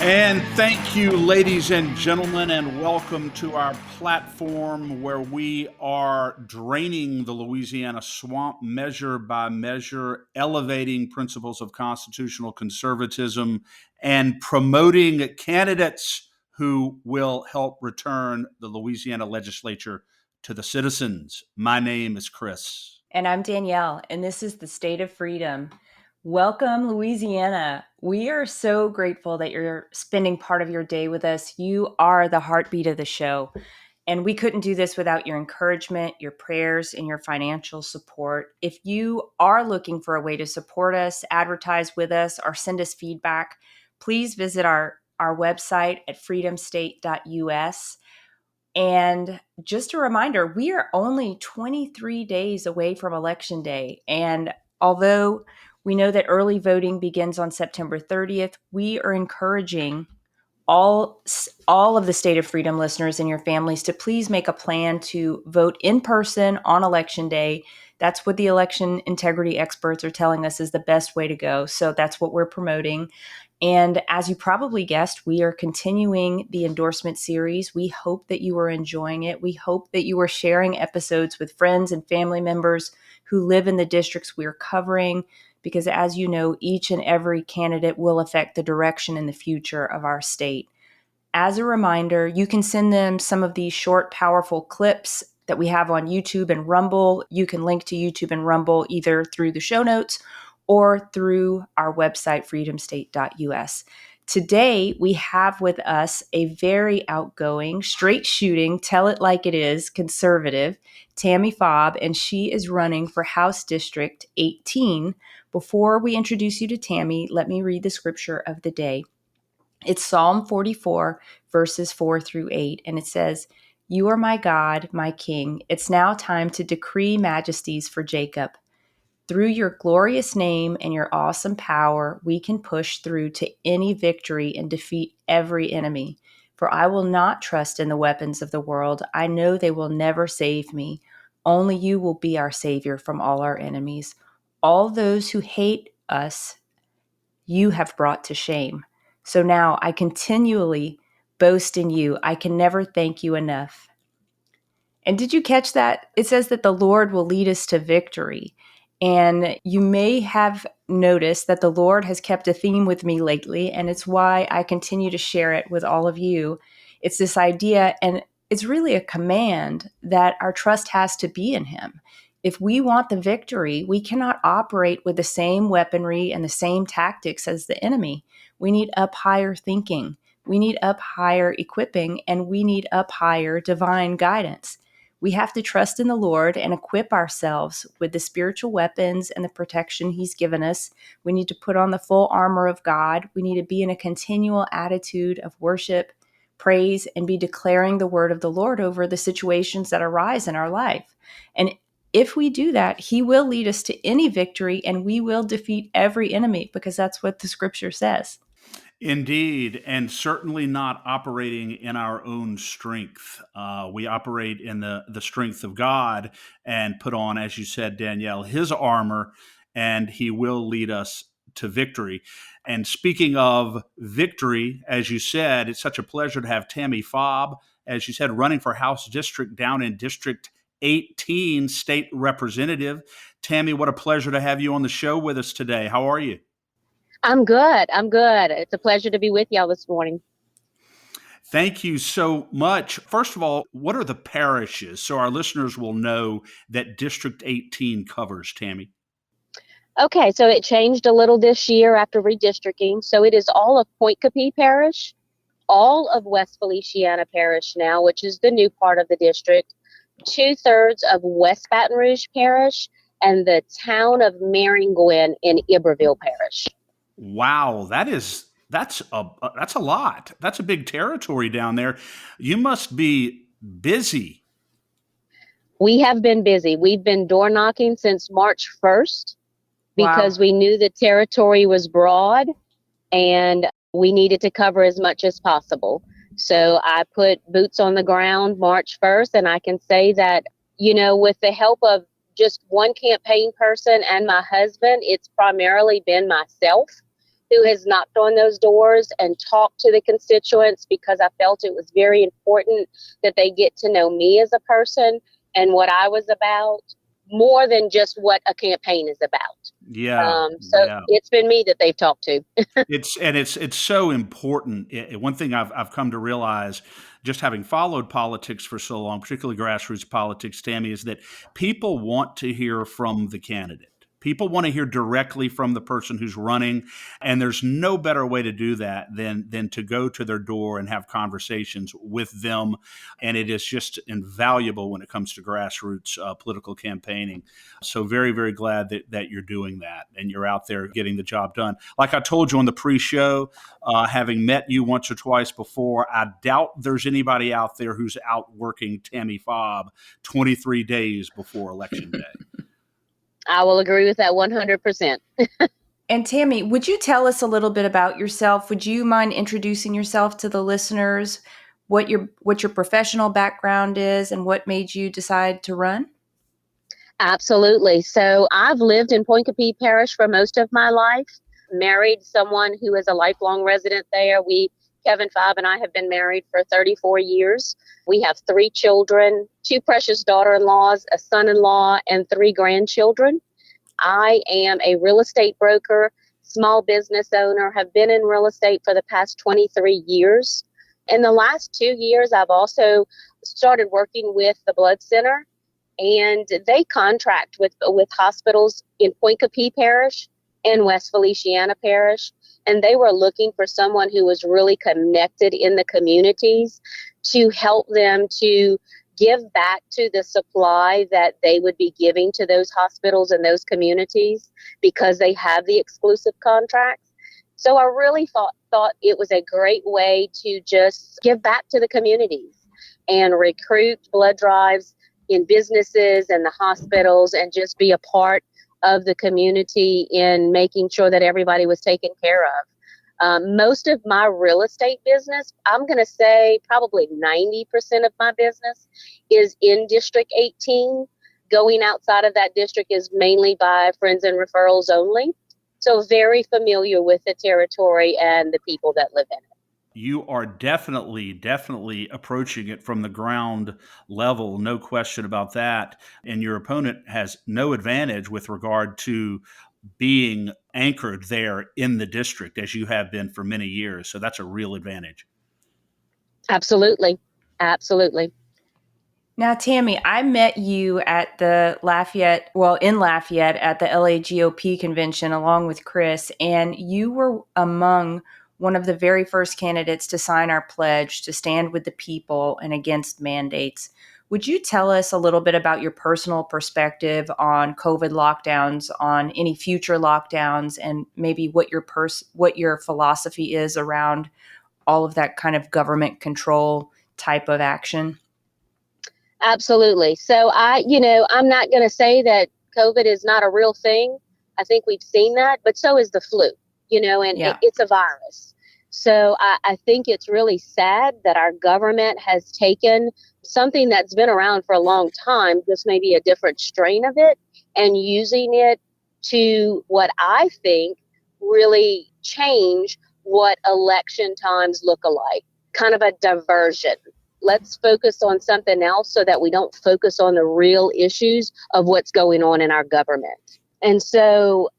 And thank you, ladies and gentlemen, and welcome to our platform where we are draining the Louisiana swamp measure by measure, elevating principles of constitutional conservatism, and promoting candidates who will help return the Louisiana legislature to the citizens. My name is Chris. And I'm Danielle, and this is the State of Freedom. Welcome, Louisiana. We are so grateful that you're spending part of your day with us. You are the heartbeat of the show. And we couldn't do this without your encouragement, your prayers, and your financial support. If you are looking for a way to support us, advertise with us, or send us feedback, please visit our website at freedomstate.us. And just a reminder, we are only 23 days away from Election Day. And although we know that early voting begins on September 30th, we are encouraging all of the State of Freedom listeners and your families to please make a plan to vote in person on Election Day. That's what the election integrity experts are telling us is the best way to go. So that's what we're promoting. And as you probably guessed, we are continuing the endorsement series. We hope that you are enjoying it. We hope that you are sharing episodes with friends and family members who live in the districts we are covering, because as you know, each and every candidate will affect the direction and the future of our state. As a reminder, you can send them some of these short, powerful clips that we have on YouTube and Rumble. You can link to YouTube and Rumble either through the show notes or through our website, freedomstate.us. Today, we have with us a very outgoing, straight shooting, tell it like it is, conservative, Tammi Fabre, and she is running for House District 18. Before we introduce you to Tammi, let me read the scripture of the day. It's Psalm 44, verses 4 through 8, and it says, "You are my God, my King. It's now time to decree majesties for Jacob. Through your glorious name and your awesome power, we can push through to any victory and defeat every enemy. For I will not trust in the weapons of the world. I know they will never save me. Only you will be our Savior from all our enemies. All those who hate us, you have brought to shame. So now I continually boast in you. I can never thank you enough." And did you catch that? It says that the Lord will lead us to victory. And you may have noticed that the Lord has kept a theme with me lately, and it's why I continue to share it with all of you. It's this idea, and it's really a command, that our trust has to be in Him. If we want the victory, we cannot operate with the same weaponry and the same tactics as the enemy. We need up higher thinking. We need up higher equipping, and we need up higher divine guidance. We have to trust in the Lord and equip ourselves with the spiritual weapons and the protection He's given us. We need to put on the full armor of God. We need to be in a continual attitude of worship, praise, and be declaring the word of the Lord over the situations that arise in our life. And if we do that, He will lead us to any victory, and we will defeat every enemy, because that's what the scripture says. Indeed, and certainly not operating in our own strength. We operate in the strength of God and put on, as you said, Danielle, His armor, and He will lead us to victory. And speaking of victory, as you said, it's such a pleasure to have Tammi Fabre, as you said, running for House District down in District 18, State Representative. Tammi, what a pleasure to have you on the show with us today. How are you? I'm good. I'm good. It's a pleasure to be with y'all this morning. Thank you so much. First of all, what are the parishes so our listeners will know that District 18 covers, Tammi? Okay, so it changed a little this year after redistricting. So it is all of Point Capee Parish, all of West Feliciana Parish now, which is the new part of the district, 2/3 of West Baton Rouge Parish, and the town of Maringouin in Iberville Parish. Wow, that's a lot. That's a big territory down there. You must be busy. We have been busy. We've been door knocking since March 1st because Wow. we knew the territory was broad and we needed to cover as much as possible. So I put boots on the ground March 1st, and I can say that, with the help of just one campaign person and my husband, it's primarily been myself. who has knocked on those doors and talked to the constituents, because I felt it was very important that they get to know me as a person and what I was about, more than just what a campaign is about. Yeah, So yeah. it's been me that they've talked to. It's so important. One thing I've come to realize, just having followed politics for so long, particularly grassroots politics, Tammy, is that people want to hear from the candidate. People want to hear directly from the person who's running, and there's no better way to do that than to go to their door and have conversations with them. And it is just invaluable when it comes to grassroots political campaigning. So very, very glad that you're doing that and you're out there getting the job done. Like I told you on the pre-show, having met you once or twice before, I doubt there's anybody out there who's out working Tammi Fabre 23 days before Election Day. I will agree with that 100%. And Tammi, would you tell us a little bit about yourself? Would you mind introducing yourself to the listeners, what your professional background is and what made you decide to run? Absolutely. So I've lived in Point Coupee Parish for most of my life, married someone who is a lifelong resident there. Kevin Fabre and I have been married for 34 years. We have 3 children, 2 precious daughter-in-laws, a son-in-law, and 3 grandchildren. I am a real estate broker, small business owner, have been in real estate for the past 23 years. In the last 2 years, I've also started working with the Blood Center, and they contract with hospitals in Point Coupee Parish and West Feliciana Parish. And they were looking for someone who was really connected in the communities to help them to give back to the supply that they would be giving to those hospitals and those communities, because they have the exclusive contracts. So I really thought it was a great way to just give back to the communities and recruit blood drives in businesses and the hospitals, and just be a part of the community in making sure that everybody was taken care of. Most of my real estate business, I'm going to say probably 90% of my business is in District 18. Going outside of that district is mainly by friends and referrals only. So very familiar with the territory and the people that live in it. You are definitely approaching it from the ground level, no question about that. And your opponent has no advantage with regard to being anchored there in the district, as you have been for many years. So that's a real advantage. Absolutely. Absolutely. Now, Tammi, I met you at in Lafayette at the LA GOP convention along with Chris, and you were among one of the very first candidates to sign our pledge to stand with the people and against mandates. Would you tell us a little bit about your personal perspective on COVID lockdowns, on any future lockdowns, and maybe what your philosophy is around all of that kind of government control type of action? Absolutely. So I'm not going to say that COVID is not a real thing. I think we've seen that, but so is the flu, and Yeah. it's a virus. So I think it's really sad that our government has taken something that's been around for a long time, just maybe a different strain of it, and using it to what I think really change what election times look alike, kind of a diversion. Let's focus on something else so that we don't focus on the real issues of what's going on in our government. And so,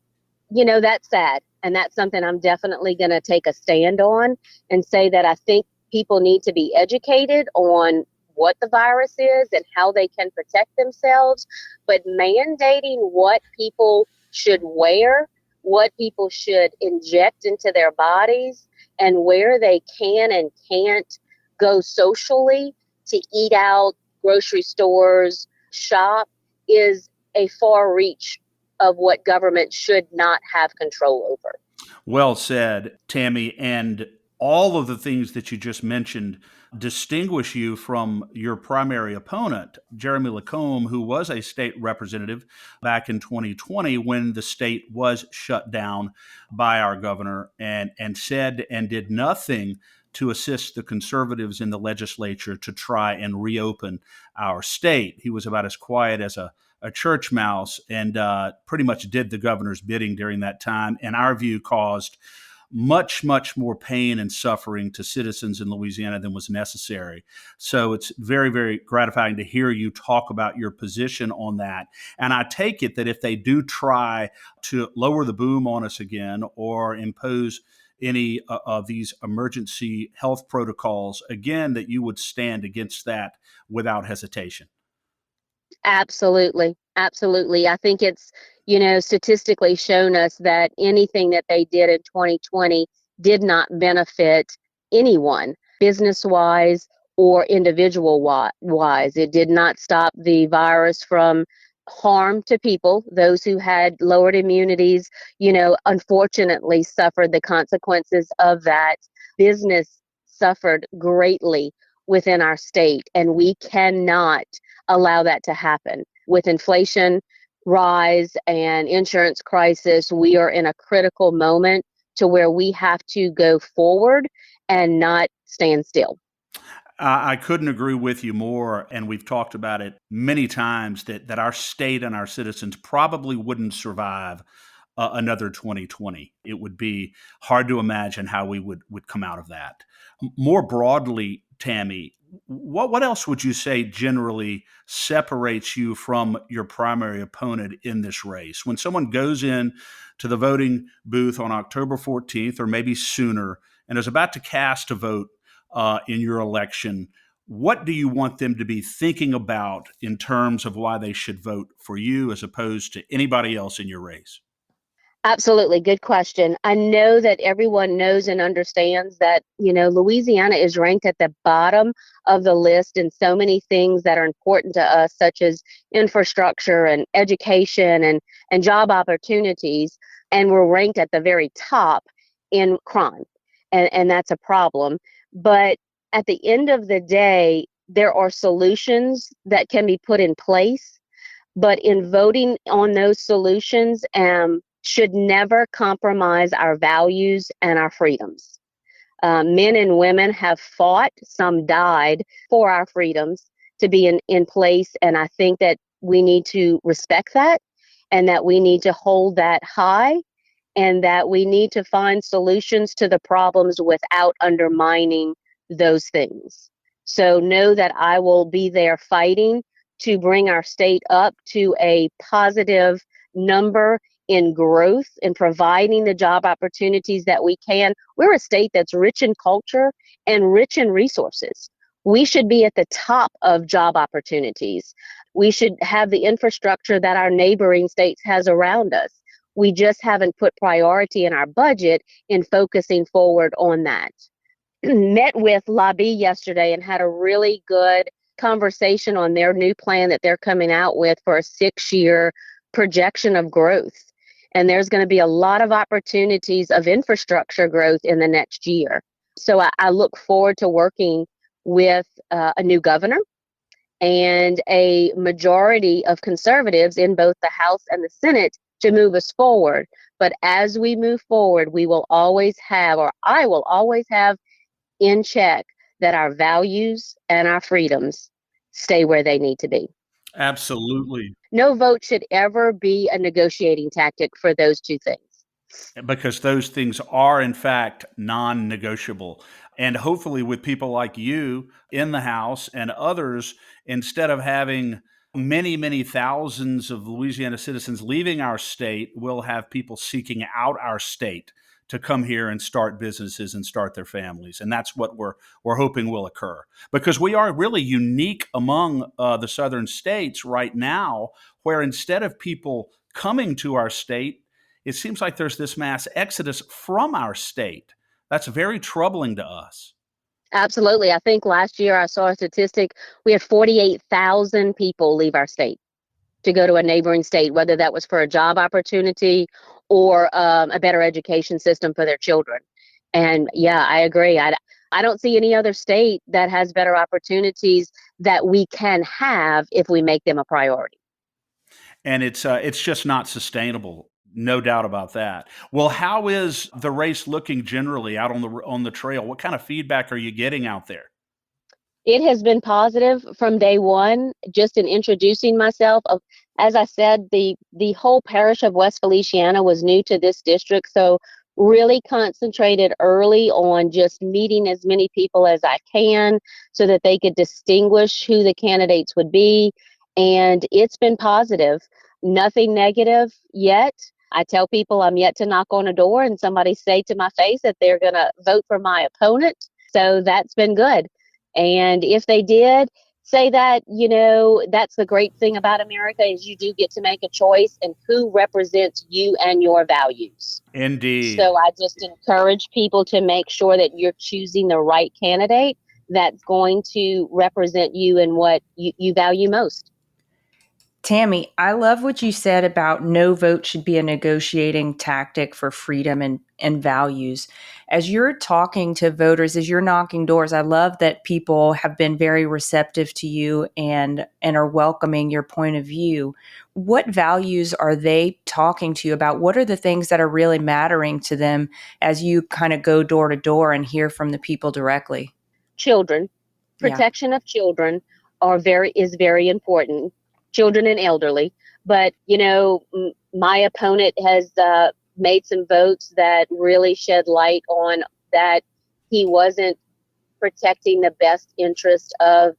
that's sad. And that's something I'm definitely going to take a stand on and say that I think people need to be educated on what the virus is and how they can protect themselves. But mandating what people should wear, what people should inject into their bodies, and where they can and can't go socially to eat out, grocery stores, shop, is a far reach of what government should not have control over. Well said, Tammi. And all of the things that you just mentioned distinguish you from your primary opponent, Jeremy Lacombe, who was a state representative back in 2020 when the state was shut down by our governor, and said and did nothing to assist the conservatives in the legislature to try and reopen our state. He was about as quiet as a church mouse, and pretty much did the governor's bidding during that time, in our view, caused much, much more pain and suffering to citizens in Louisiana than was necessary. So it's very, very gratifying to hear you talk about your position on that. And I take it that if they do try to lower the boom on us again or impose any of these emergency health protocols, again, that you would stand against that without hesitation. Absolutely. Absolutely. I think it's, statistically shown us that anything that they did in 2020 did not benefit anyone, business wise or individual wise. It did not stop the virus from harm to people. Those who had lowered immunities, unfortunately suffered the consequences of that. Business suffered greatly within our state, and we cannot allow that to happen. With inflation rise and insurance crisis, we are in a critical moment to where we have to go forward and not stand still. I couldn't agree with you more. And we've talked about it many times that our state and our citizens probably wouldn't survive another 2020. It would be hard to imagine how we would come out of that. More broadly, Tammi, what else would you say generally separates you from your primary opponent in this race? When someone goes in to the voting booth on October 14th or maybe sooner and is about to cast a vote in your election, what do you want them to be thinking about in terms of why they should vote for you as opposed to anybody else in your race? Absolutely. Good question. I know that everyone knows and understands that, Louisiana is ranked at the bottom of the list in so many things that are important to us, such as infrastructure and education and job opportunities. And we're ranked at the very top in crime. And that's a problem. But at the end of the day, there are solutions that can be put in place. But in voting on those solutions, should never compromise our values and our freedoms. Men and women have fought, some died for our freedoms to be in place. And I think that we need to respect that and that we need to hold that high and that we need to find solutions to the problems without undermining those things. So know that I will be there fighting to bring our state up to a positive number in growth and providing the job opportunities that we can. We're a state that's rich in culture and rich in resources. We should be at the top of job opportunities. We should have the infrastructure that our neighboring states has around us. We just haven't put priority in our budget in focusing forward on that. Met with Lobby yesterday and had a really good conversation on their new plan that they're coming out with for a 6-year projection of growth. And there's going to be a lot of opportunities of infrastructure growth in the next year. So I look forward to working with a new governor and a majority of conservatives in both the House and the Senate to move us forward. But as we move forward, we will always have, or I will always have in check that our values and our freedoms stay where they need to be. Absolutely. No vote should ever be a negotiating tactic for those two things. Because those things are, in fact, non negotiable. And hopefully, with people like you in the House and others, instead of having many, many thousands of Louisiana citizens leaving our state, we'll have people seeking out our state to come here and start businesses and start their families. And that's what we're hoping will occur. Because we are really unique among the southern states right now, where instead of people coming to our state, it seems like there's this mass exodus from our state. That's very troubling to us. Absolutely. I think last year I saw a statistic. We had 48,000 people leave our state to go to a neighboring state, whether that was for a job opportunity or a better education system for their children. And yeah, I agree. I don't see any other state that has better opportunities that we can have if we make them a priority. And it's just not sustainable. No doubt about that. Well, how is the race looking generally out on the trail? What kind of feedback are you getting out there? It has been positive from day one, just in introducing myself. As I said, the whole parish of West Feliciana was new to this district. So Really concentrated early on just meeting as many people as I can so that they could distinguish who the candidates would be. And it's been positive, nothing negative yet. I tell people I'm yet to knock on a door and somebody say to my face that they're going to vote for my opponent. So that's been good. And if they did, say that, that's the great thing about America is you do get to make a choice and who represents you and your values. Indeed. So I just encourage people to make sure that you're choosing the right candidate that's going to represent you and what you value most. Tammi, I love what you said about no vote should be a negotiating tactic for freedom and values. As you're talking to voters, as you're knocking doors, I love that people have been very receptive to you and are welcoming your point of view. What values are they talking to you about? What are the things that are really mattering to them as you kind of go door to door and hear from the people directly? Children, Yeah. protection of children is very important. Children and elderly, but my opponent has made some votes that really shed light on that he wasn't protecting the best interest of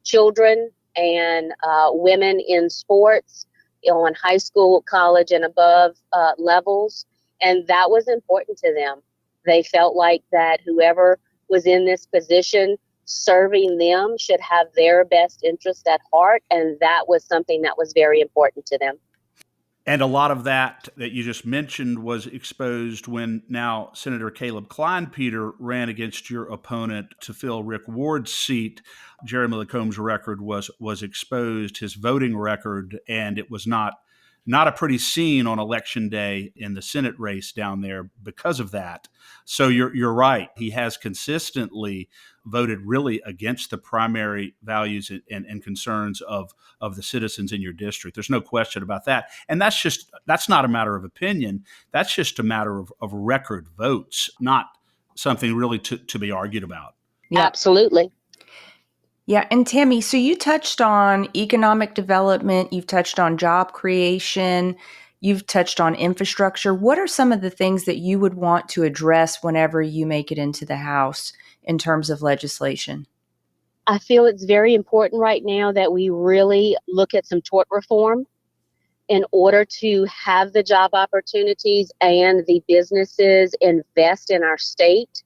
children and women in sports on high school, college, and above levels. And that was important to them. They felt like that whoever was in this position serving them should have their best interest at heart. And that was something that was very important to them. And a lot of that you just mentioned was exposed when now Senator Caleb Kleinpeter ran against your opponent to fill Rick Ward's seat. Jeremy Lacomb's record was exposed, his voting record, and it was not a pretty scene on election day in the Senate race down there because of that. So you're right. He has consistently voted really against the primary values and concerns of the citizens in your district. There's no question about that. And that's not a matter of opinion. That's just a matter of record votes, not something really to be argued about. Yeah. Absolutely. Yeah. And Tammi, so you touched on economic development, you've touched on job creation, you've touched on infrastructure. What are some of the things that you would want to address whenever you make it into the House in terms of legislation? I feel it's very important right now that we really look at some tort reform in order to have the job opportunities and the businesses invest in our state.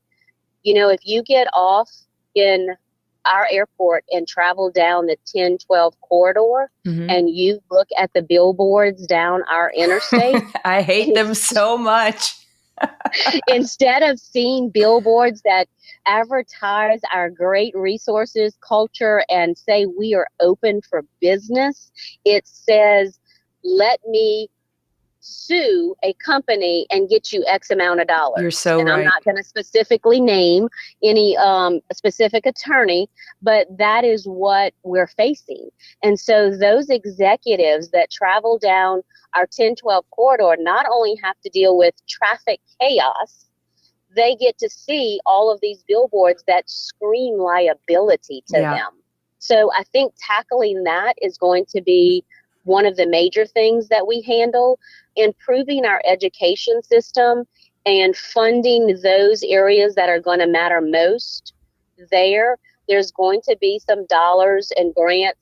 If you get off in our airport and travel down the 10-12 corridor and you look at the billboards down our interstate, I hate them so much. instead of seeing billboards that advertise our great resources, culture, and say we are open for business, it says, let me sue a company and get you X amount of dollars. You're so and right. I'm not going to specifically name any specific attorney, but that is what we're facing. And so those executives that travel down our 10-12 corridor not only have to deal with traffic chaos, they get to see all of these billboards that scream liability to them. So I think tackling that is going to be one of the major things that we handle. Improving our education system and funding those areas that are going to matter most there's going to be some dollars and grants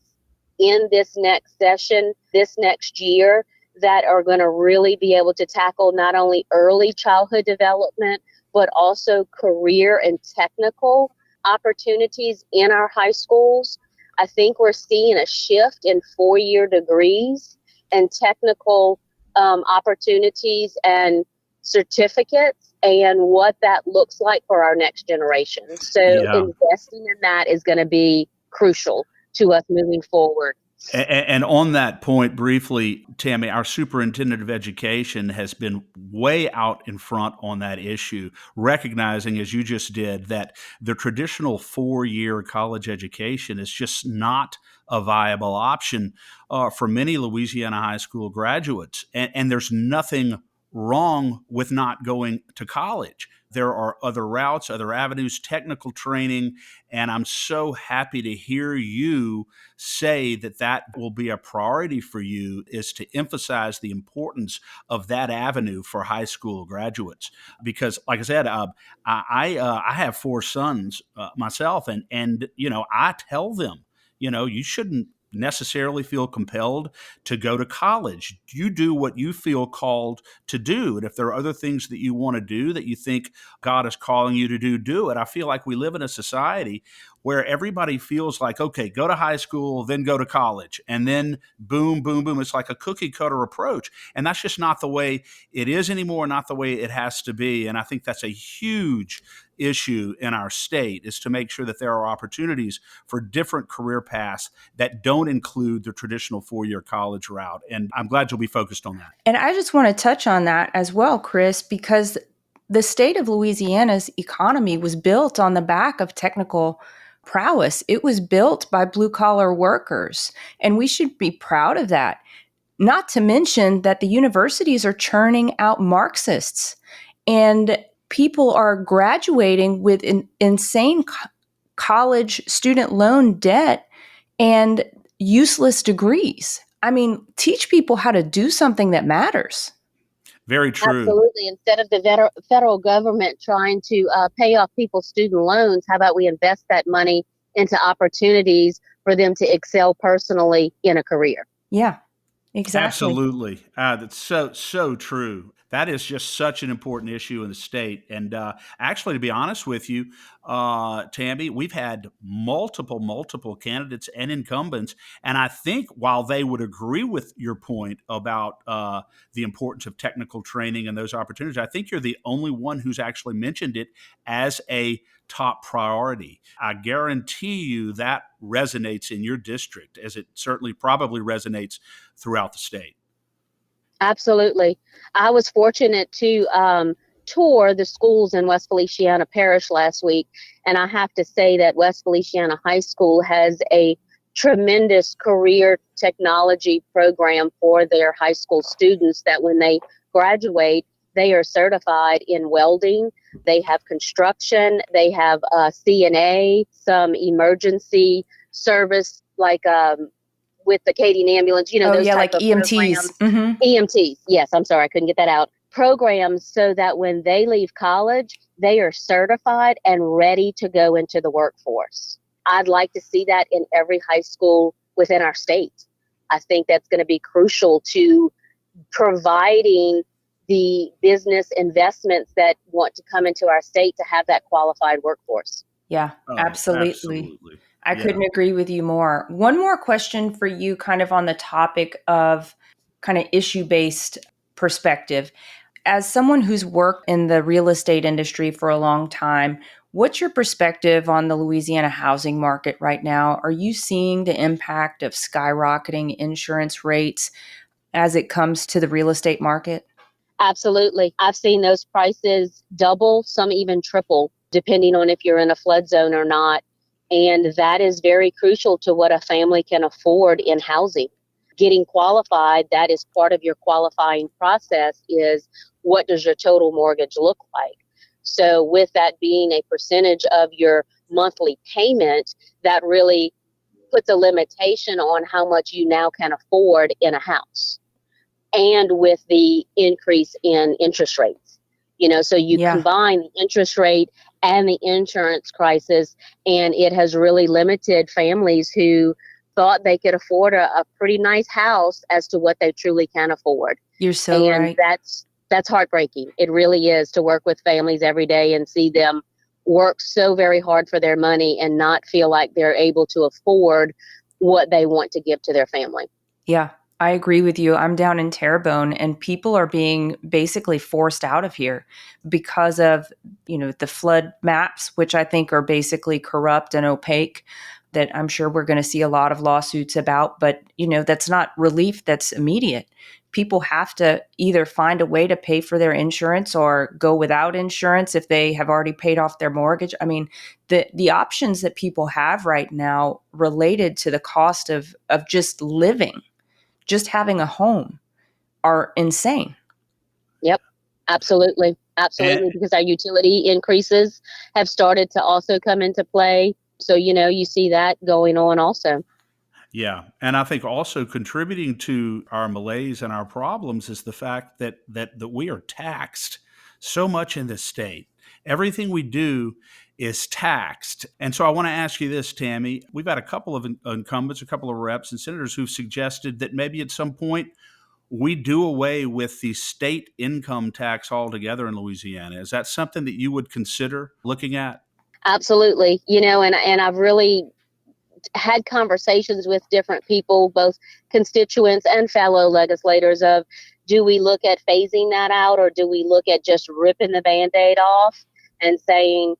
in this next session, this next year, that are going to really be able to tackle not only early childhood development, but also career and technical opportunities in our high schools. I think we're seeing a shift in 4-year degrees and technical opportunities and certificates and what that looks like for our next generation. So investing in that is going to be crucial to us moving forward. And on that point, briefly, Tammi, our superintendent of education has been way out in front on that issue, recognizing, as you just did, that the traditional 4-year college education is just not a viable option for many Louisiana high school graduates. And there's nothing wrong with not going to college. There are other routes, other avenues, technical training. And I'm so happy to hear you say that that will be a priority for you, is to emphasize the importance of that avenue for high school graduates. Because, like I said, I have four sons myself, and I tell them, you shouldn't necessarily feel compelled to go to college. You do what you feel called to do. And if there are other things that you want to do that you think God is calling you to do, do it. I feel like we live in a society where everybody feels like, okay, go to high school, then go to college, and then boom, boom, boom. It's like a cookie cutter approach. And that's just not the way it is anymore, not the way it has to be. And I think that's a huge issue in our state, is to make sure that there are opportunities for different career paths that don't include the traditional four-year college route. And I'm glad you'll be focused on that. And I just want to touch on that as well, Chris, because the state of Louisiana's economy was built on the back of technical prowess. It was built by blue-collar workers, and we should be proud of that. Not to mention that the universities are churning out Marxists, and people are graduating with insane college student loan debt and useless degrees. I mean, teach people how to do something that matters. Very true. Absolutely. Instead of the federal government trying to pay off people's student loans, how about we invest that money into opportunities for them to excel personally in a career? Yeah, exactly. Absolutely. That's so true. That is just such an important issue in the state. And actually, to be honest with you, Tammy, we've had multiple candidates and incumbents. And I think while they would agree with your point about the importance of technical training and those opportunities, I think you're the only one who's actually mentioned it as a top priority. I guarantee you that resonates in your district, as it certainly probably resonates throughout the state. Absolutely. I was fortunate to tour the schools in West Feliciana Parish last week, and I have to say that West Feliciana High School has a tremendous career technology program for their high school students, that when they graduate, they are certified in welding, they have construction, they have CNA, some emergency service, like with the Acadian ambulance, those type like of EMTs. programs. EMTs. Yes, I'm sorry, I couldn't get that out. Programs so that when they leave college, they are certified and ready to go into the workforce. I'd like to see that in every high school within our state. I think that's going to be crucial to providing the business investments that want to come into our state to have that qualified workforce. Yeah, Oh, absolutely. I couldn't agree with you more. One more question for you, kind of on the topic of kind of issue-based perspective. As someone who's worked in the real estate industry for a long time, what's your perspective on the Louisiana housing market right now? Are you seeing the impact of skyrocketing insurance rates as it comes to the real estate market? Absolutely. I've seen those prices double, some even triple, depending on if you're in a flood zone or not. And that is very crucial to what a family can afford in housing. Getting qualified, that is part of your qualifying process, is what does your total mortgage look like? So with that being a percentage of your monthly payment, that really puts a limitation on how much you now can afford in a house. And with the increase in interest rates, so you combine the interest rate and the insurance crisis, and it has really limited families who thought they could afford a pretty nice house as to what they truly can afford. You're so right. And that's heartbreaking. It really is, to work with families every day and see them work so very hard for their money and not feel like they're able to afford what they want to give to their family. Yeah. I agree with you. I'm down in Terrebonne, and people are being basically forced out of here because of, the flood maps, which I think are basically corrupt and opaque, that I'm sure we're going to see a lot of lawsuits about. But, that's not relief that's immediate. People have to either find a way to pay for their insurance or go without insurance if they have already paid off their mortgage. I mean, the options that people have right now related to the cost of just living, just having a home, are insane. Yep, absolutely. Absolutely, because our utility increases have started to also come into play. So, you see that going on also. Yeah, and I think also contributing to our malaise and our problems is the fact that we are taxed so much in this state. Everything we do is taxed. And so I want to ask you this, Tammy. We've had a couple of incumbents, a couple of reps and senators who've suggested that maybe at some point we do away with the state income tax altogether in Louisiana. Is that something that you would consider looking at? Absolutely. And I've really had conversations with different people, both constituents and fellow legislators, of do we look at phasing that out, or do we look at just ripping the Band-Aid off and saying,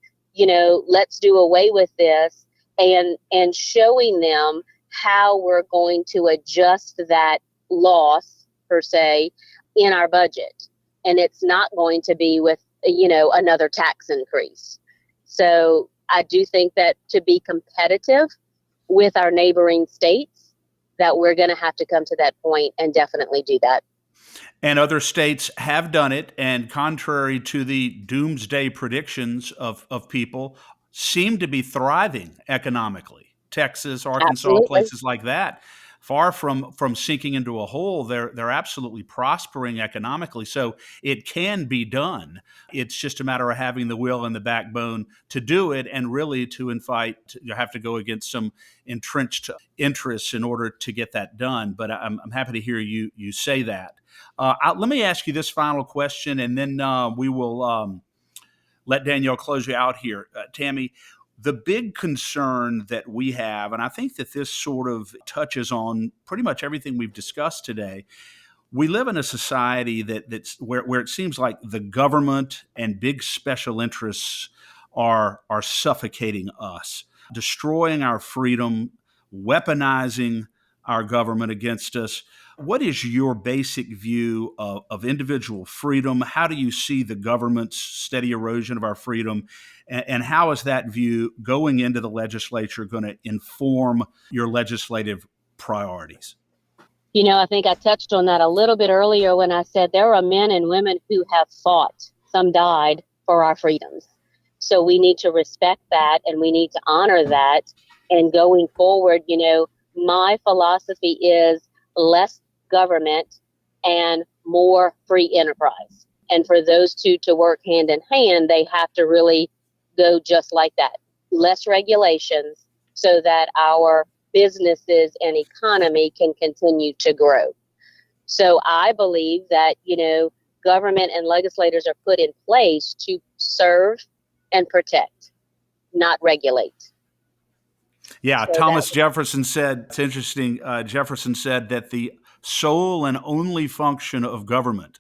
let's do away with this, and showing them how we're going to adjust that loss per se in our budget. And it's not going to be with, another tax increase. So I do think that to be competitive with our neighboring states, that we're going to have to come to that point and definitely do that. And other states have done it, and contrary to the doomsday predictions of people, seem to be thriving economically. Texas, Arkansas, Absolutely. places like that, far from sinking into a hole, they're absolutely prospering economically. So it can be done. It's just a matter of having the will and the backbone to do it, and really to invite. You have to go against some entrenched interests in order to get that done. But I'm happy to hear you say that. Let me ask you this final question, and then we will let Danielle close you out here. Tammy, the big concern that we have, and I think that this sort of touches on pretty much everything we've discussed today. We live in a society that's where it seems like the government and big special interests are suffocating us, destroying our freedom, weaponizing our government against us. What is your basic view of individual freedom? How do you see the government's steady erosion of our freedom? And how is that view going into the legislature going to inform your legislative priorities? I think I touched on that a little bit earlier when I said there are men and women who have fought, some died for our freedoms. So we need to respect that, and we need to honor that. And going forward, my philosophy is less government and more free enterprise. And for those two to work hand in hand, they have to really go just like that. Less regulations so that our businesses and economy can continue to grow. So I believe that, government and legislators are put in place to serve and protect, not regulate. Yeah, So Thomas Jefferson said, it's interesting, Jefferson said that the sole and only function of government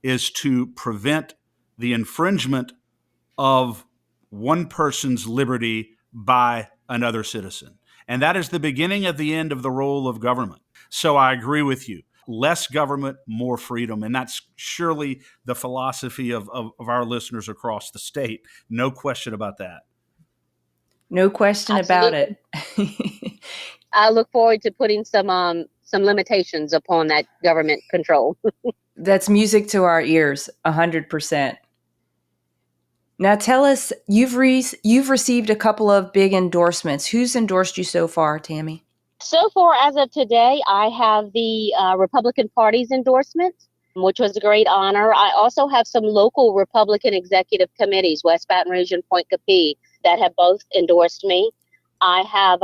is to prevent the infringement of one person's liberty by another citizen. And that is the beginning of the end of the role of government. So I agree with you. Less government, more freedom. And that's surely the philosophy of our listeners across the state. No question about that. No question about absolutely. it. I look forward to putting some limitations upon that government control. That's music to our ears, 100%. Now tell us, you've received a couple of big endorsements. Who's endorsed you so far, Tammy? So far, as of today, I have the Republican Party's endorsement, which was a great honor. I also have some local Republican executive committees, West Baton Rouge and Point Capee, that have both endorsed me. I have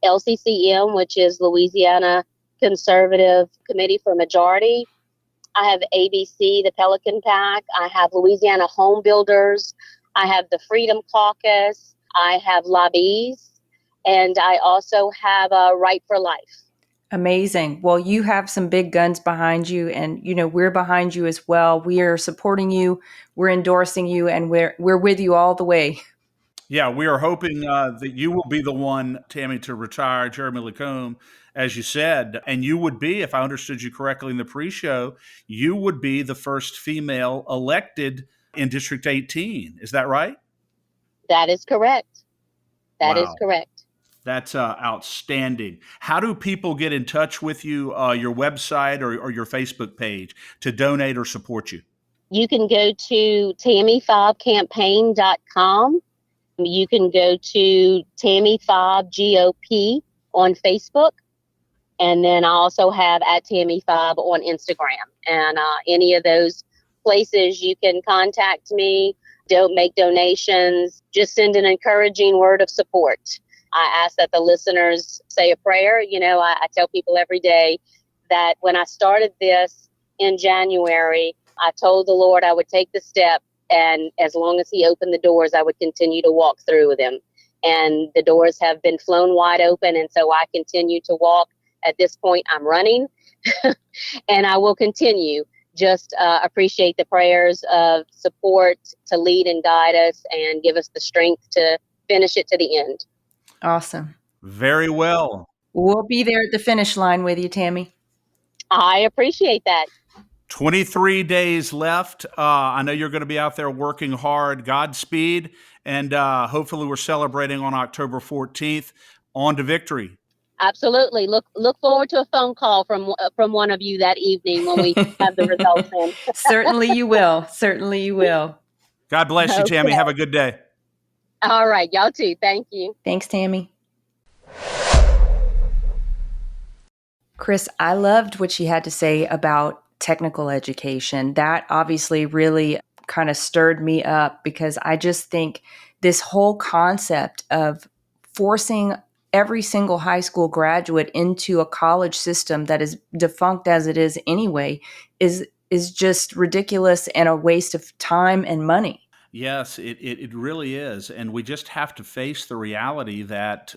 LCCM, which is Louisiana Conservative Committee for Majority. I have ABC, the Pelican PAC. I have Louisiana Home Builders. I have the Freedom Caucus. I have Lobbies. And I also have Right for Life. Amazing. Well, you have some big guns behind you, and we're behind you as well. We are supporting you, we're endorsing you, and we're with you all the way. Yeah, we are hoping that you will be the one, Tammy, to retire Jeremy Lacombe, as you said. And you would be, if I understood you correctly in the pre-show, you would be the first female elected in District 18. Is that right? That is correct. That is Wow. correct. That's outstanding. How do people get in touch with you, your website or your Facebook page, to donate or support you? You can go to TammiFabCampaign.com. You can go to Tammi Fabre GOP on Facebook. And then I also have at Tammi Fabre on Instagram. And any of those places you can contact me, don't make donations, just send an encouraging word of support. I ask that the listeners say a prayer. I tell people every day that when I started this in January, I told the Lord I would take the step, and as long as He opened the doors, I would continue to walk through with Him. And the doors have been flown wide open, and so I continue to walk. At this point, I'm running, and I will continue. Just appreciate the prayers of support to lead and guide us and give us the strength to finish it to the end. Awesome. Very well. We'll be there at the finish line with you, Tammi. I appreciate that. 23 days left. I know you're going to be out there working hard. Godspeed. And hopefully we're celebrating on October 14th. On to victory. Absolutely. Look forward to a phone call from one of you that evening when we have the results in. Certainly you will. Certainly you will. God bless you, Tammi. Have a good day. All right. Y'all too. Thank you. Thanks, Tammi. Chris, I loved what she had to say about technical education. That obviously really kind of stirred me up, because I just think this whole concept of forcing every single high school graduate into a college system that is defunct as it is anyway is just ridiculous and a waste of time and money. Yes, it really is. And we just have to face the reality that,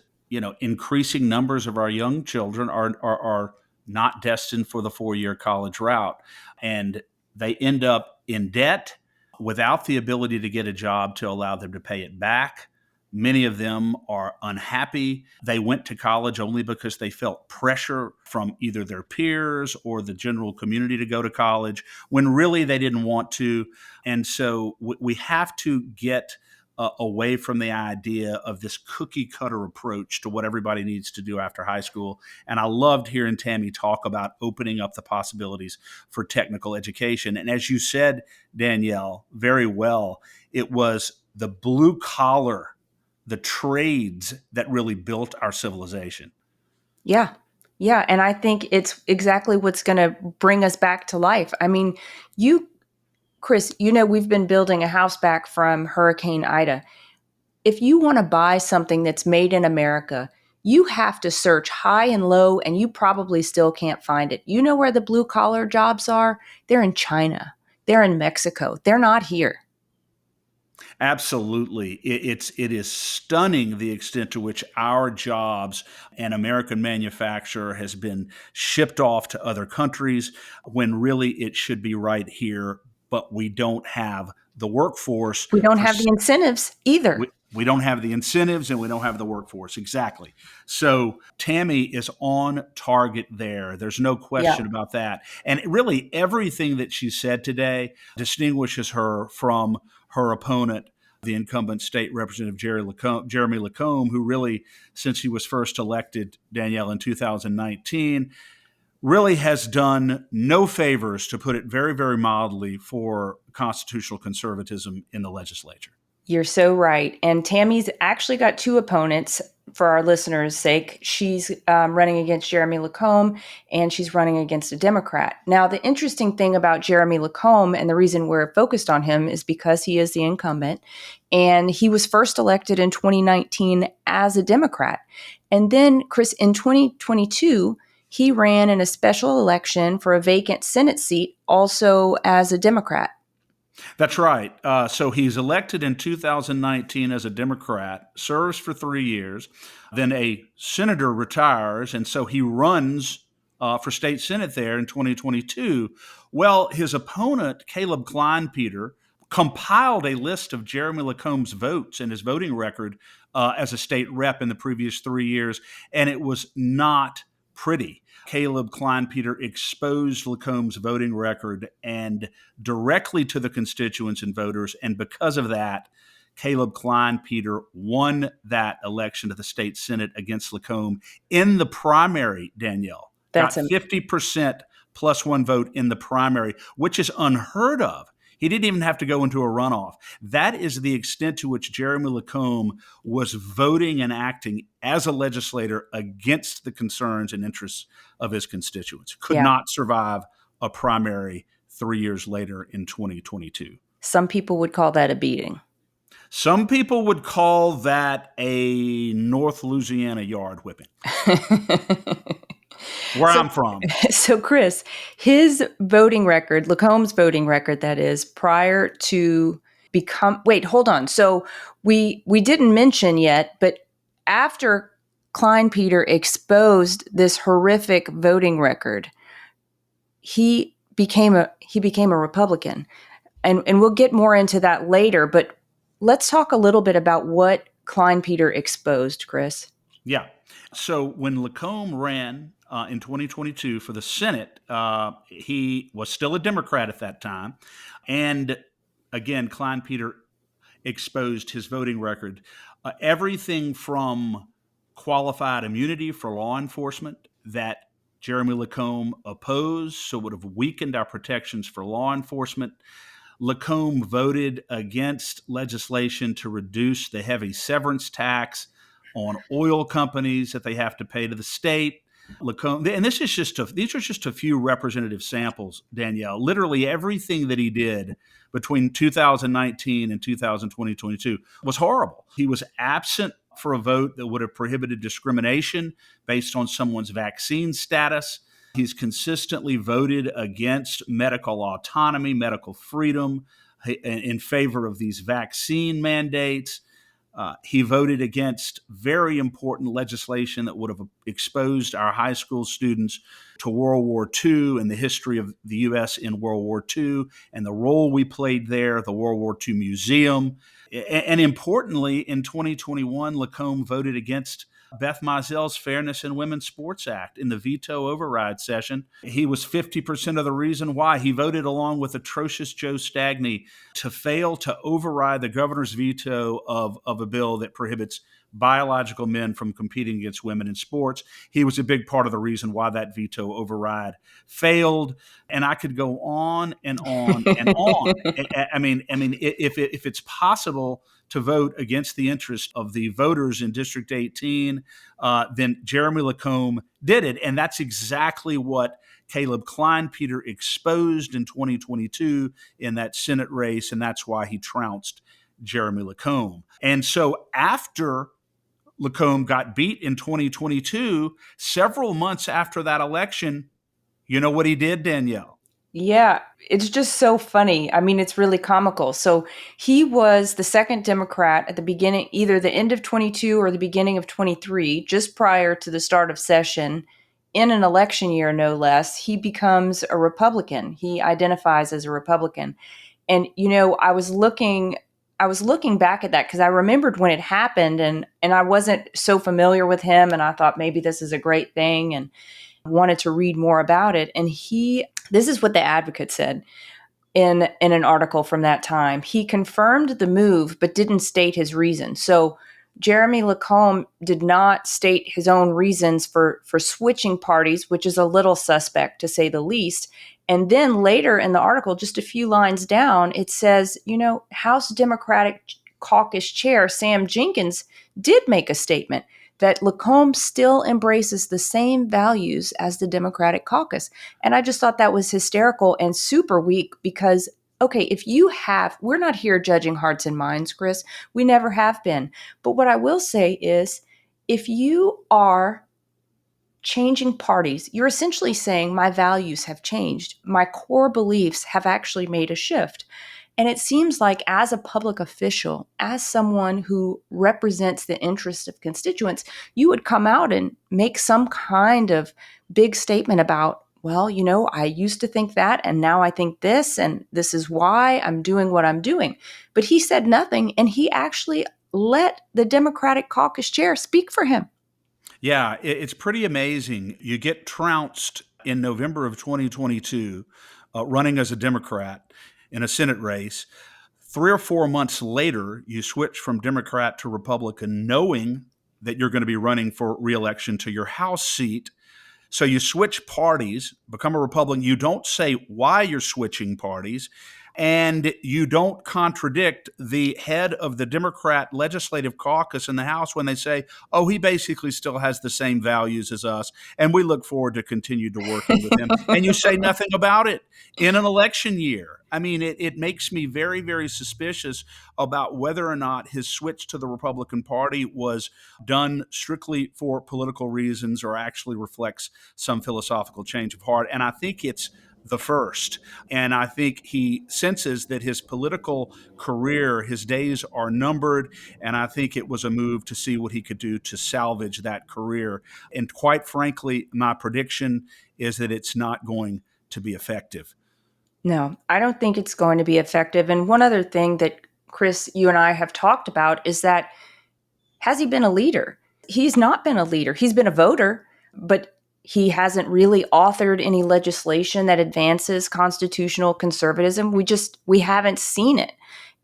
increasing numbers of our young children are not destined for the 4-year college route. And they end up in debt without the ability to get a job to allow them to pay it back. Many of them are unhappy. They went to college only because they felt pressure from either their peers or the general community to go to college, when really they didn't want to. And so we have to get away from the idea of this cookie cutter approach to what everybody needs to do after high school. And I loved hearing Tammi talk about opening up the possibilities for technical education. And as you said, Danielle, very well, it was the blue collar, the trades that really built our civilization. Yeah. Yeah. And I think it's exactly what's going to bring us back to life. I mean, Chris, we've been building a house back from Hurricane Ida. If you want to buy something that's made in America, you have to search high and low, and you probably still can't find it. You know where the blue collar jobs are? They're in China. They're in Mexico. They're not here. Absolutely. It is stunning the extent to which our jobs and American manufacture has been shipped off to other countries, when really it should be right here, but we don't have the workforce. We don't have the incentives either. We don't have the incentives, and we don't have the workforce. Exactly. So Tammi is on target there. There's no question about that. And really everything that she said today distinguishes her from her opponent, the incumbent state representative Jeremy Lacombe, who really, since he was first elected, Danielle, in 2019, really has done no favors, to put it very, very mildly, for constitutional conservatism in the legislature. You're so right. And Tammy's actually got two opponents, for our listeners' sake. She's running against Jeremy Lacombe, and she's running against a Democrat. Now, the interesting thing about Jeremy Lacombe, and the reason we're focused on him, is because he is the incumbent, and he was first elected in 2019 as a Democrat. And then, Chris, in 2022, he ran in a special election for a vacant Senate seat, also as a Democrat. That's right. So he's elected in 2019 as a Democrat, serves for 3 years, then a senator retires, and so he runs for state senate there in 2022. Well, his opponent, Caleb Kleinpeter, compiled a list of Jeremy Lacombe's votes and his voting record as a state rep in the previous 3 years, and it was not pretty. Caleb Kleinpeter exposed Lacombe's voting record and directly to the constituents and voters. And because of that, Caleb Kleinpeter won that election to the state senate against Lacombe in the primary, Danielle. Got 50% plus one vote in the primary, which is unheard of He didn't even have to go into a runoff. That is the extent to which Jeremy Lacombe was voting and acting as a legislator against the concerns and interests of his constituents. Could Yeah. not survive a primary 3 years later in 2022. Some people would call that a beating. Some people would call that a North Louisiana yard whipping, where I'm from. So, Chris, his voting record, Lacombe's voting record, that is, prior to wait, hold on. So we didn't mention yet, but after Klein Peter exposed this horrific voting record, he became a Republican. And we'll get more into that later, but let's talk a little bit about what Klein Peter exposed, Chris. Yeah. So when Lacombe ran in 2022 for the Senate, he was still a Democrat at that time. And again, Klein Peter exposed his voting record. Everything from qualified immunity for law enforcement that Jeremy Lacombe opposed, so would have weakened our protections for law enforcement. Lacombe voted against legislation to reduce the heavy severance tax on oil companies that they have to pay to the state. Lacombe, and these are just a few representative samples, Danielle. Literally everything that he did between 2019 and 2022 was horrible. He was absent for a vote that would have prohibited discrimination based on someone's vaccine status. He's consistently voted against medical autonomy, medical freedom, in favor of these vaccine mandates. He voted against very important legislation that would have exposed our high school students to World War II and the history of the U.S. in World War II and the role we played there, the World War II Museum. And importantly, in 2021, Lacombe voted against Beth Mizell's Fairness in Women's Sports Act in the veto override session. He was 50% of the reason why. He voted along with atrocious Joe Stagney to fail to override the governor's veto of a bill that prohibits biological men from competing against women in sports. He was a big part of the reason why that veto override failed. And I could go on and on and on. I mean, if it's possible to vote against the interest of the voters in District 18, then Jeremy Lacombe did it. And that's exactly what Caleb Klein Peter exposed in 2022 in that Senate race. And that's why he trounced Jeremy Lacombe. And so after Lacombe got beat in 2022, several months after that election, you know what he did, Danielle? Yeah, it's just so funny. I mean, it's really comical. So he was the second Democrat at the beginning, either the end of 22 or the beginning of 23, just prior to the start of session, in an election year, no less. He becomes a Republican. He identifies as a Republican. And, you know, I was looking back at that because I remembered when it happened and I wasn't so familiar with him. And I thought maybe this is a great thing and wanted to read more about it. And this is what the Advocate said in an article from that time. He confirmed the move, but didn't state his reason. So Jeremy Lacombe did not state his own reasons for switching parties, which is a little suspect to say the least. And then later in the article, just a few lines down, it says, you know, House Democratic Caucus Chair Sam Jenkins did make a statement that Lacombe still embraces the same values as the Democratic caucus. And I just thought that was hysterical and super weak because, okay, we're not here judging hearts and minds, Chris. We never have been. But what I will say is, if you are changing parties, you're essentially saying my values have changed. My core beliefs have actually made a shift. And it seems like as a public official, as someone who represents the interests of constituents, you would come out and make some kind of big statement about, well, you know, I used to think that, and now I think this, and this is why I'm doing what I'm doing. But he said nothing, and he actually let the Democratic caucus chair speak for him. Yeah, it's pretty amazing. You get trounced in November of 2022, running as a Democrat in a Senate race. 3 or 4 months later, you switch from Democrat to Republican, knowing that you're going to be running for re-election to your House seat. So you switch parties, become a Republican. You don't say why you're switching parties. and you don't contradict the head of the Democrat legislative caucus in the House when they say, oh, he basically still has the same values as us, and we look forward to continue to working with him. And you say nothing about it in an election year. I mean, it makes me very, very suspicious about whether or not his switch to the Republican Party was done strictly for political reasons or actually reflects some philosophical change of heart. And I think it's the first. And I think he senses that his political career, his days are numbered. And I think it was a move to see what he could do to salvage that career. And quite frankly, my prediction is that it's not going to be effective. No, I don't think it's going to be effective. And one other thing that, Chris, you and I have talked about is that, has he been a leader? He's not been a leader. He's been a voter, but he hasn't really authored any legislation that advances constitutional conservatism. We haven't seen it.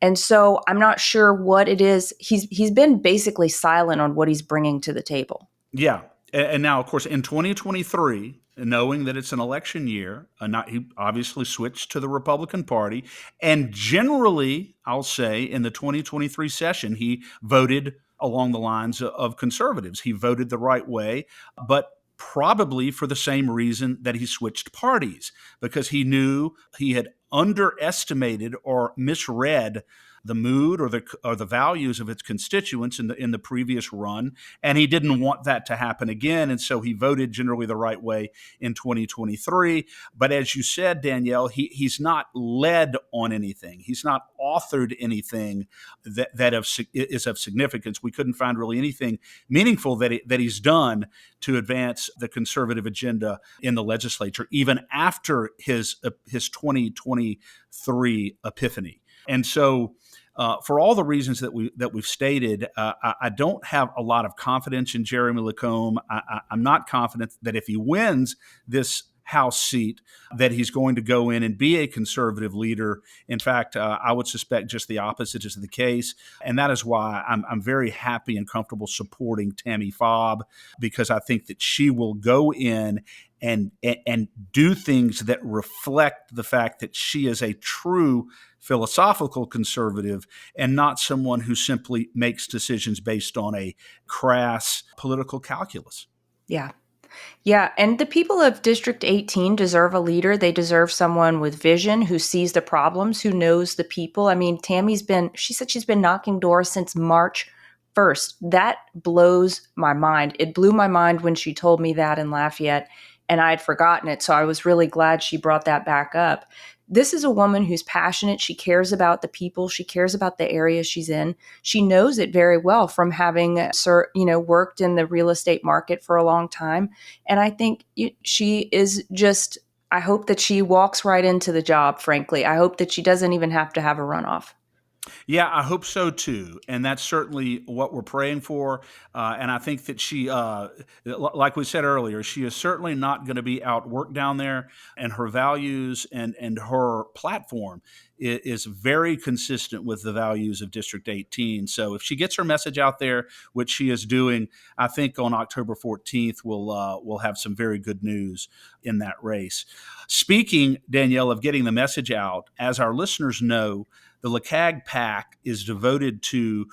And so I'm not sure what it is. He's been basically silent on what he's bringing to the table. Yeah. And now, of course, in 2023, knowing that it's an election year, he obviously switched to the Republican Party. And generally, I'll say, in the 2023 session, he voted along the lines of conservatives. He voted the right way, but probably for the same reason that he switched parties, because he knew he had underestimated or misread the mood or the values of its constituents in the previous run, and he didn't want that to happen again, and so he voted generally the right way in 2023. But as you said, Danielle, he's not led on anything. He's not authored anything that is of significance. We couldn't find really anything meaningful that he's done to advance the conservative agenda in the legislature, even after his 2023 epiphany. And so, for all the reasons that we've stated, I don't have a lot of confidence in Jeremy Lacombe. I'm not confident that if he wins this House seat, that he's going to go in and be a conservative leader. In fact, I would suspect just the opposite is the case. And that is why I'm very happy and comfortable supporting Tammi Fabre, because I think that she will go in and do things that reflect the fact that she is a true philosophical conservative and not someone who simply makes decisions based on a crass political calculus. Yeah. Yeah, and the people of District 18 deserve a leader. They deserve someone with vision, who sees the problems, who knows the people. I mean, she said she's been knocking doors since March 1st. That blows my mind. It blew my mind when she told me that in Lafayette, and I had forgotten it. So I was really glad she brought that back up. This is a woman who's passionate. She cares about the people. She cares about the area she's in. She knows it very well from having, worked in the real estate market for a long time. And I think she is just, I hope that she walks right into the job, frankly. I hope that she doesn't even have to have a runoff. Yeah, I hope so too, and that's certainly what we're praying for. And I think that she, like we said earlier, she is certainly not going to be outworked down there, and her values and her platform is very consistent with the values of District 18. So if she gets her message out there, which she is doing, I think on October 14th we'll have some very good news in that race. Speaking, Danielle, of getting the message out, as our listeners know, the LeCag PAC is devoted to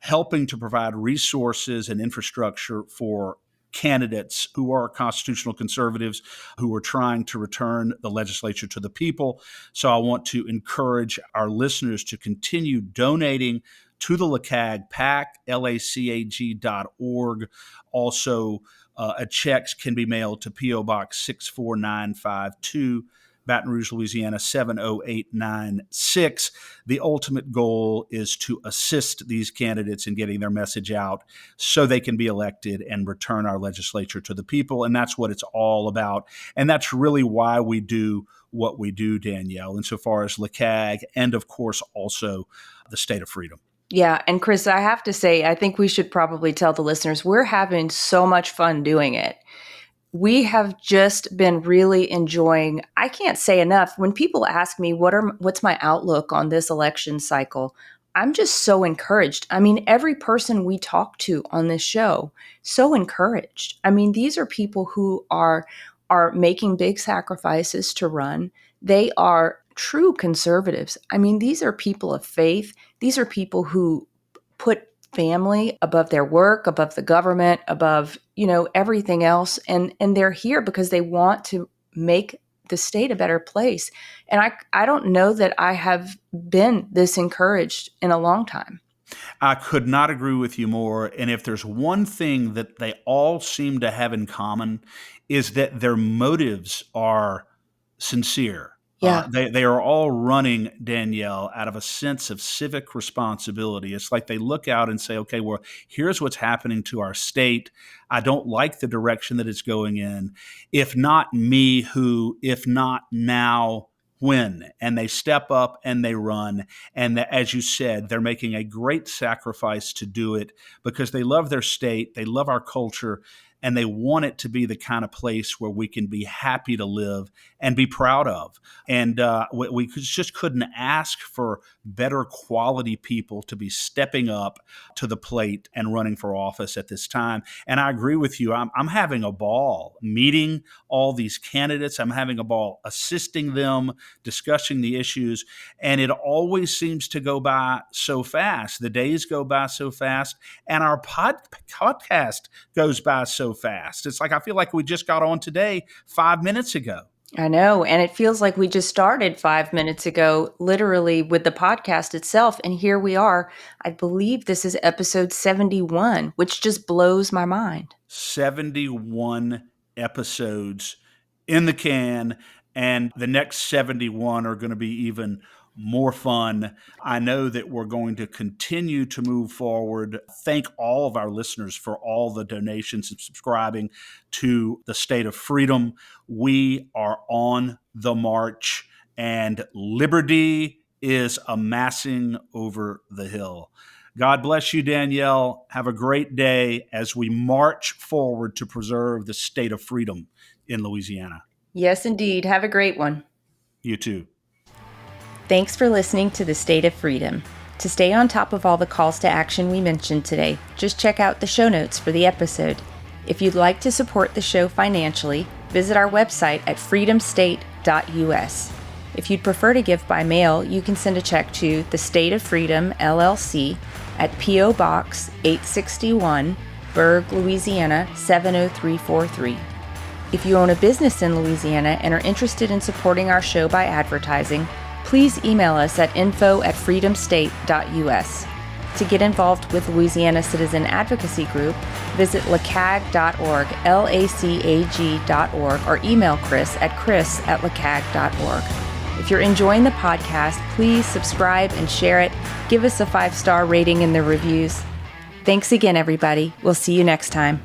helping to provide resources and infrastructure for candidates who are constitutional conservatives who are trying to return the legislature to the people. So I want to encourage our listeners to continue donating to the LeCag PAC, lacag.org. Also, checks can be mailed to P.O. Box 64952, Baton Rouge, Louisiana, 70896. The ultimate goal is to assist these candidates in getting their message out so they can be elected and return our legislature to the people. And that's what it's all about. And that's really why we do what we do, Danielle, insofar as LeCag and, of course, also the State of Freedom. Yeah. And Chris, I have to say, I think we should probably tell the listeners we're having so much fun doing it. We have just been really enjoying, I can't say enough, when people ask me what's my outlook on this election cycle, I'm just so encouraged. I mean, every person we talk to on this show, so encouraged. I mean, these are people who are making big sacrifices to run. They are true conservatives. I mean, these are people of faith. These are people who put family above their work, above the government, above, everything else. And they're here because they want to make the state a better place. And I don't know that I have been this encouraged in a long time. I could not agree with you more. And if there's one thing that they all seem to have in common, is that their motives are sincere. Yeah. They are all running, Danielle, out of a sense of civic responsibility. It's like they look out and say, okay, well, here's what's happening to our state. I don't like the direction that it's going in. If not me, who? If not now, when? And they step up and they run. And as you said, they're making a great sacrifice to do it because they love their state, they love our culture, and they want it to be the kind of place where we can be happy to live and be proud of. And we just couldn't ask for better quality people to be stepping up to the plate and running for office at this time. And I agree with you. I'm having a ball meeting all these candidates. I'm having a ball assisting them, discussing the issues. And it always seems to go by so fast. The days go by so fast. And our podcast goes by so fast. It's like I feel like we just got on today 5 minutes ago. I know. And it feels like we just started 5 minutes ago, literally with the podcast itself. And here we are. I believe this is episode 71, which just blows my mind. 71 episodes in the can. And the next 71 are going to be even more fun. I know that we're going to continue to move forward. Thank all of our listeners for all the donations and subscribing to the State of Freedom. We are on the march, and liberty is amassing over the hill. God bless you, Danielle. Have a great day as we march forward to preserve the state of freedom in Louisiana. Yes, indeed. Have a great one. You too. Thanks for listening to The State of Freedom. To stay on top of all the calls to action we mentioned today, just check out the show notes for the episode. If you'd like to support the show financially, visit our website at freedomstate.us. If you'd prefer to give by mail, you can send a check to The State of Freedom, LLC at P.O. Box 861, Berg, Louisiana 70343. If you own a business in Louisiana and are interested in supporting our show by advertising, please email us at info@freedomstate.us. To get involved with Louisiana Citizen Advocacy Group, visit lacag.org, LACAG.org, or email Chris at chris@lacag.org. If you're enjoying the podcast, please subscribe and share it. Give us a 5-star rating in the reviews. Thanks again, everybody. We'll see you next time.